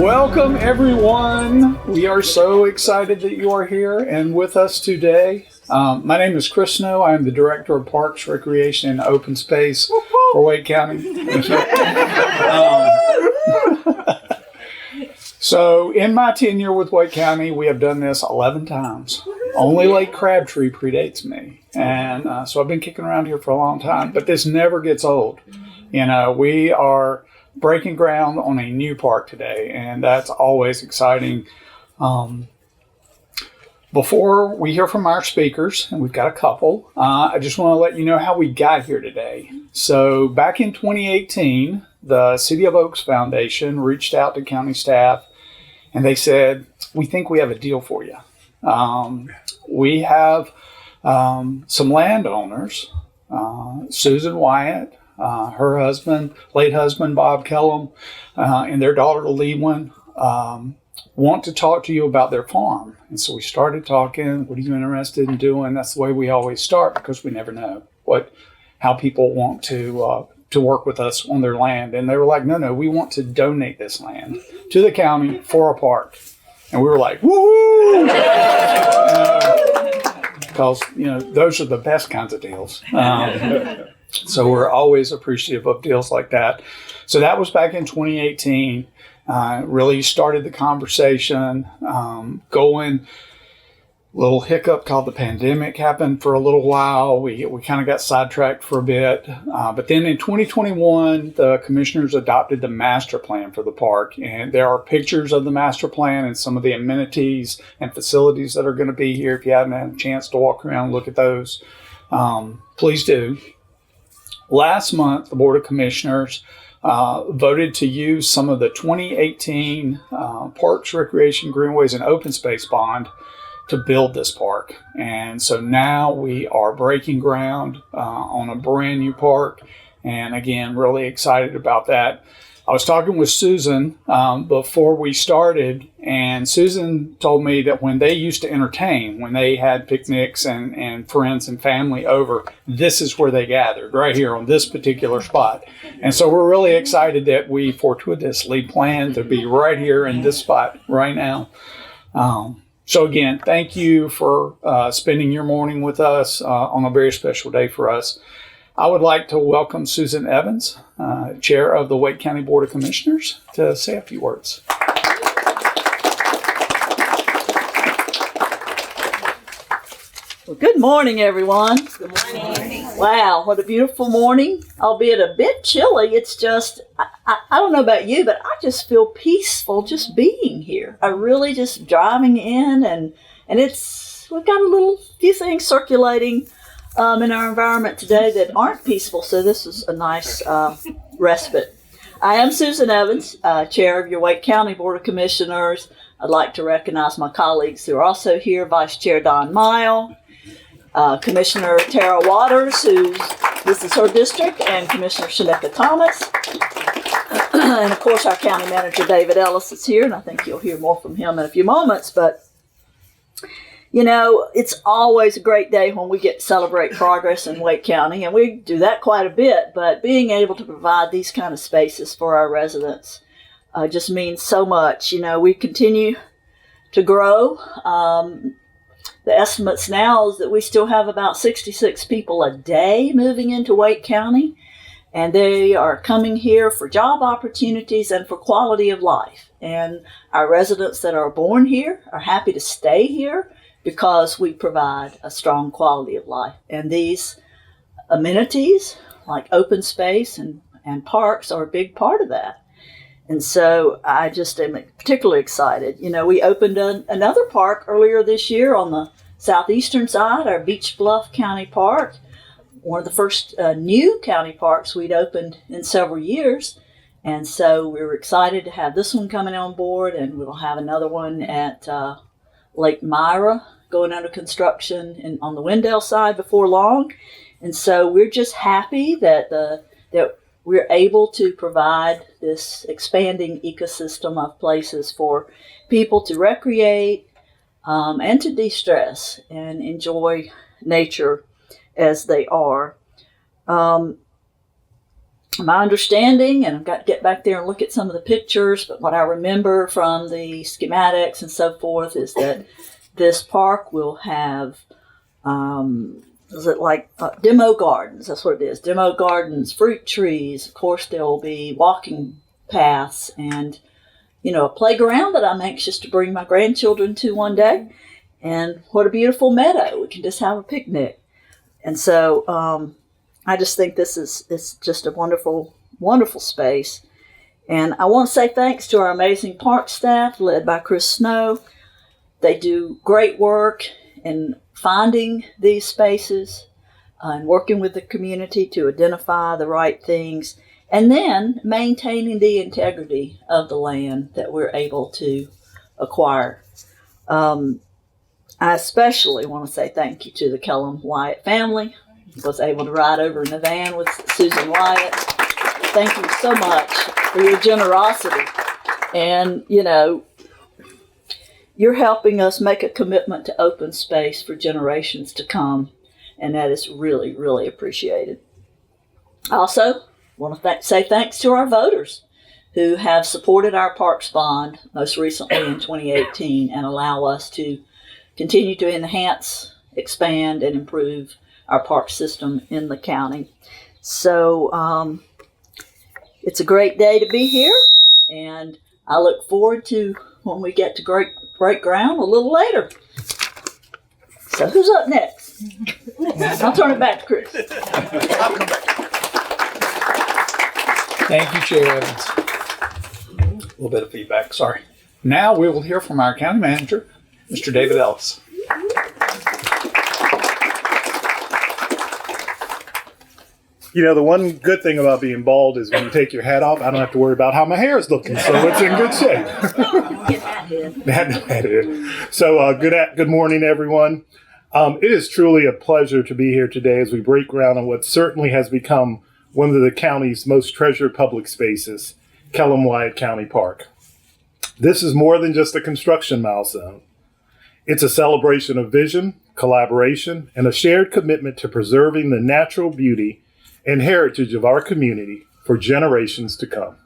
Welcome, everyone. We are so excited that you are here and with us today. My name is Chris Snow. I am the Director of Parks, Recreation, and Open Space for Wake County. So in my tenure with Wake County, we have done this 11 times. Only Lake Crabtree predates me. And so I've been kicking around here for a long time, but this never gets old. You know, we are breaking ground on a new park today, and that's always exciting. Before we hear from our speakers, and we've got a couple, I just want to let you know how we got here today. So back in 2018, the City of Oaks Foundation reached out to county staff, and they said, we think we have a deal for you. We have some landowners, Susan Wyatt, her husband, late husband, Bob Kellam, and their daughter, Lewin, want to talk to you about their farm. And so we started talking. What are you interested in doing? That's the way we always start, because we never know how people want to work with us on their land. And they were like, no, we want to donate this land to the county for a park. And we were like, woohoo! Because, those are the best kinds of deals. So we're always appreciative of deals like that. So that was back in 2018. Really started the conversation going. Little hiccup called the pandemic happened for a little while. We kind of got sidetracked for a bit. But then in 2021, the commissioners adopted the master plan for the park. And there are pictures of the master plan and some of the amenities and facilities that are going to be here. If you haven't had a chance to walk around and look at those, please do. Last month, the Board of Commissioners voted to use some of the 2018 Parks, Recreation, Greenways, and Open Space Bond to build this park. And so now we are breaking ground on a brand new park. And again, really excited about that. I was talking with Susan before we started, and Susan told me that when they used to entertain, when they had picnics and friends and family over, this is where they gathered, right here on this particular spot. And so we're really excited that we fortuitously planned to be right here in this spot right now. So again, thank you for spending your morning with us on a very special day for us. I would like to welcome Susan Evans, Chair of the Wake County Board of Commissioners, to say a few words. Well, good morning, everyone. Good morning. Wow, what a beautiful morning, albeit a bit chilly. It's just, I don't know about you, but I just feel peaceful just being here. I really just driving in, and we've got a few things circulating in our environment today that aren't peaceful, so this is a nice respite. I am Susan Evans, Chair of your Wake County Board of Commissioners. I'd like to recognize my colleagues who are also here, Vice Chair Don Mile, Commissioner Tara Waters, this is her district, and Commissioner Shanika Thomas, and of course our County Manager David Ellis is here, and I think you'll hear more from him in a few moments, but it's always a great day when we get to celebrate progress in Wake County, and we do that quite a bit, but being able to provide these kind of spaces for our residents just means so much. We continue to grow. The estimates now is that we still have about 66 people a day moving into Wake County, and they are coming here for job opportunities and for quality of life. And our residents that are born here are happy to stay here, because we provide a strong quality of life. And these amenities, like open space and parks, are a big part of that. And so I just am particularly excited. We opened another park earlier this year on the southeastern side, our Beach Bluff County Park, one of the first new county parks we'd opened in several years. And so we were excited to have this one coming on board, and we'll have another one at Lake Myra going under construction and on the Wendell side before long. And so we're just happy that we're able to provide this expanding ecosystem of places for people to recreate and to de-stress and enjoy nature as they are. my understanding, and I've got to get back there and look at some of the pictures, but what I remember from the schematics and so forth is that this park will have, is it like demo gardens? That's what it is. Demo gardens, fruit trees. Of course, there will be walking paths and, a playground that I'm anxious to bring my grandchildren to one day. And what a beautiful meadow. We can just have a picnic. And so I just think it's just a wonderful, wonderful space. And I want to say thanks to our amazing park staff led by Chris Snow. They do great work in finding these spaces and working with the community to identify the right things, and then maintaining the integrity of the land that we're able to acquire. I especially want to say thank you to the Kellam-Wyatt family. I was able to ride over in the van with Susan Wyatt. Thank you so much for your generosity. And, you're helping us make a commitment to open space for generations to come, and that is really, really appreciated. I also want to say thanks to our voters who have supported our Parks Bond, most recently in 2018, and allow us to continue to enhance, expand, and improve our park system in the county. So it's a great day to be here, and I look forward to when we get to break ground a little later. So who's up next? I'll turn it back to Chris. I'll come back. Thank you, Chair Evans. A little bit of feedback, sorry. Now we will hear from our county manager, Mr. David Ellis. The one good thing about being bald is when you take your hat off, I don't have to worry about how my hair is looking, so it's in good shape. Get that head. So good morning, everyone. It is truly a pleasure to be here today as we break ground on what certainly has become one of the county's most treasured public spaces, Kellam-Wyatt County Park. This is more than just a construction milestone. It's a celebration of vision, collaboration, and a shared commitment to preserving the natural beauty and heritage of our community for generations to come.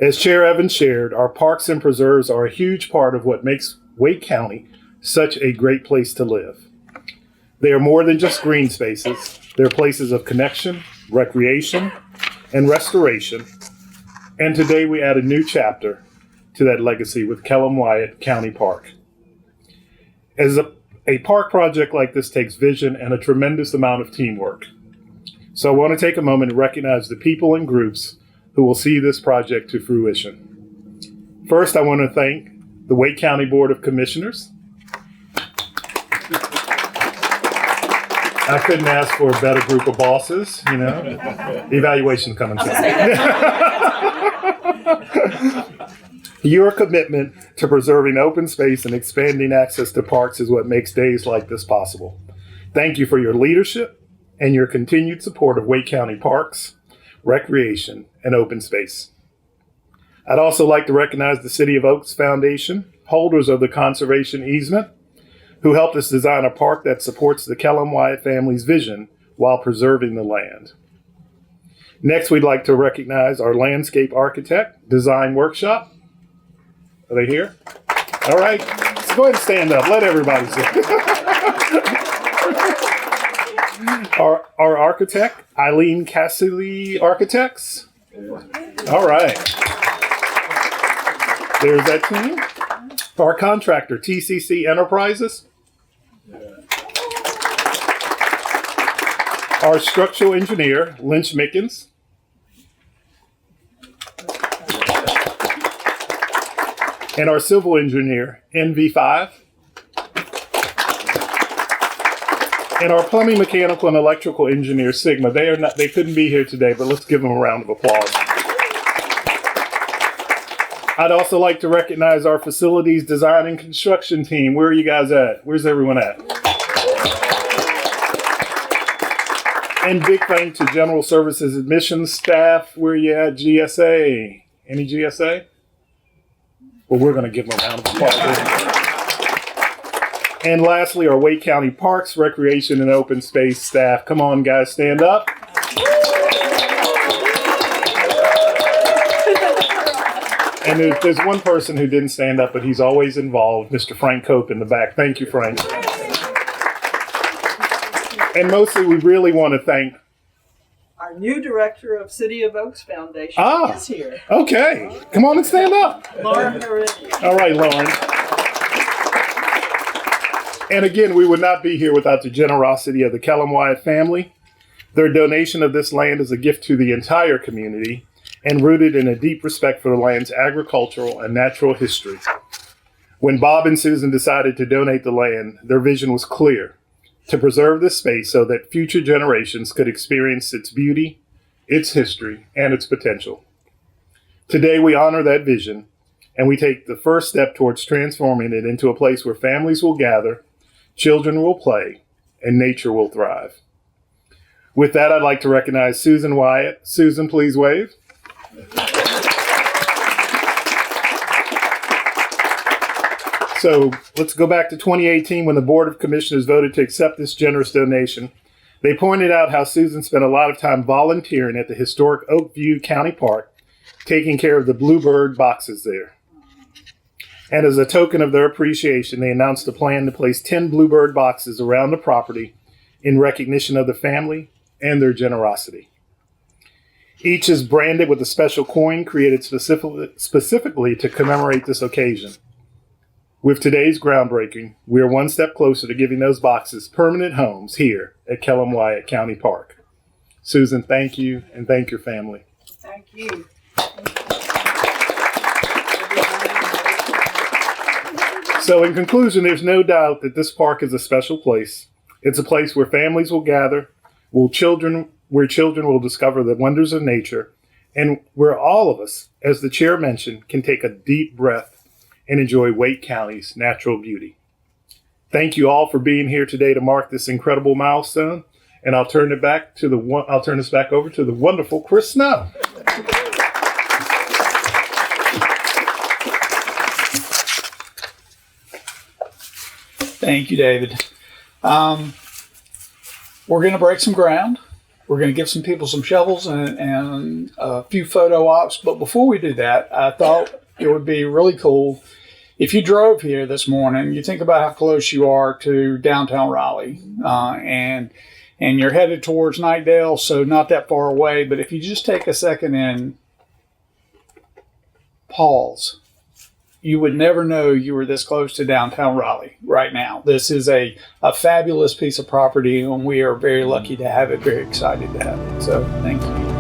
As Chair Evans shared, our parks and preserves are a huge part of what makes Wake County such a great place to live. They are more than just green spaces. They're places of connection, recreation, and restoration. And today we add a new chapter to that legacy with Kellam-Wyatt County Park. As a park project like this takes vision and a tremendous amount of teamwork. So I want to take a moment to recognize the people and groups who will see this project to fruition. First, I want to thank the Wake County Board of Commissioners. I couldn't ask for a better group of bosses, The evaluation's coming soon. Your commitment to preserving open space and expanding access to parks is what makes days like this possible. Thank you for your leadership and your continued support of Wake County parks, recreation, and open space. I'd also like to recognize the City of Oaks Foundation, holders of the conservation easement, who helped us design a park that supports the Kellam-Wyatt family's vision while preserving the land. Next, we'd like to recognize our landscape architect design workshop. Are they here? All right, let's go ahead and stand up. Let everybody see. Our architect, Eileen Cassidy Architects. All right. There's that team. Our contractor, TCC Enterprises. Our structural engineer, Lynch Mickens. And our civil engineer, NV5. And our plumbing, mechanical, and electrical engineer, Sigma. They couldn't be here today, but let's give them a round of applause. I'd also like to recognize our facilities design and construction team. Where are you guys at? Where's everyone at? And big thanks to General Services Admissions staff. Where are you at? GSA. Any GSA? Well, we're going to give them a round of applause. And lastly, our Wake County Parks, Recreation, and Open Space staff. Come on, guys, stand up. And there's one person who didn't stand up, but he's always involved, Mr. Frank Cope in the back. Thank you, Frank. And mostly, we really want to thank our new director of City of Oaks Foundation is here. Okay. Come on and stand up. Lauren Heredia. All right, Lauren. And again, we would not be here without the generosity of the Kellam-Wyatt family. Their donation of this land is a gift to the entire community and rooted in a deep respect for the land's agricultural and natural history. When Bob and Susan decided to donate the land, their vision was clear: to preserve this space so that future generations could experience its beauty, its history, and its potential. Today, we honor that vision, and we take the first step towards transforming it into a place where families will gather, children will play, and nature will thrive. With that, I'd like to recognize Susan Wyatt. Susan, please wave. So let's go back to 2018 when the Board of Commissioners voted to accept this generous donation. They pointed out how Susan spent a lot of time volunteering at the historic Oakview County Park, taking care of the bluebird boxes there. And as a token of their appreciation, they announced a plan to place 10 bluebird boxes around the property in recognition of the family and their generosity. Each is branded with a special coin created specifically to commemorate this occasion. With today's groundbreaking, we are one step closer to giving those boxes permanent homes here at Kellam-Wyatt County Park. Susan, thank you, and thank your family. Thank you. So in conclusion, there's no doubt that this park is a special place. It's a place where families will gather, where children will discover the wonders of nature, and where all of us, as the chair mentioned, can take a deep breath and enjoy Wake County's natural beauty. Thank you all for being here today to mark this incredible milestone, and I'll turn this back over to the wonderful Chris Snow. Thank you, David. We're going to break some ground. We're going to give some people some shovels and a few photo ops. But before we do that, I thought it would be really cool if you drove here this morning. You think about how close you are to downtown Raleigh, and you're headed towards Nightdale, so not that far away. But if you just take a second and pause, you would never know you were this close to downtown Raleigh right now. This is a fabulous piece of property, and we are very lucky to have it, very excited to have it. So thank you.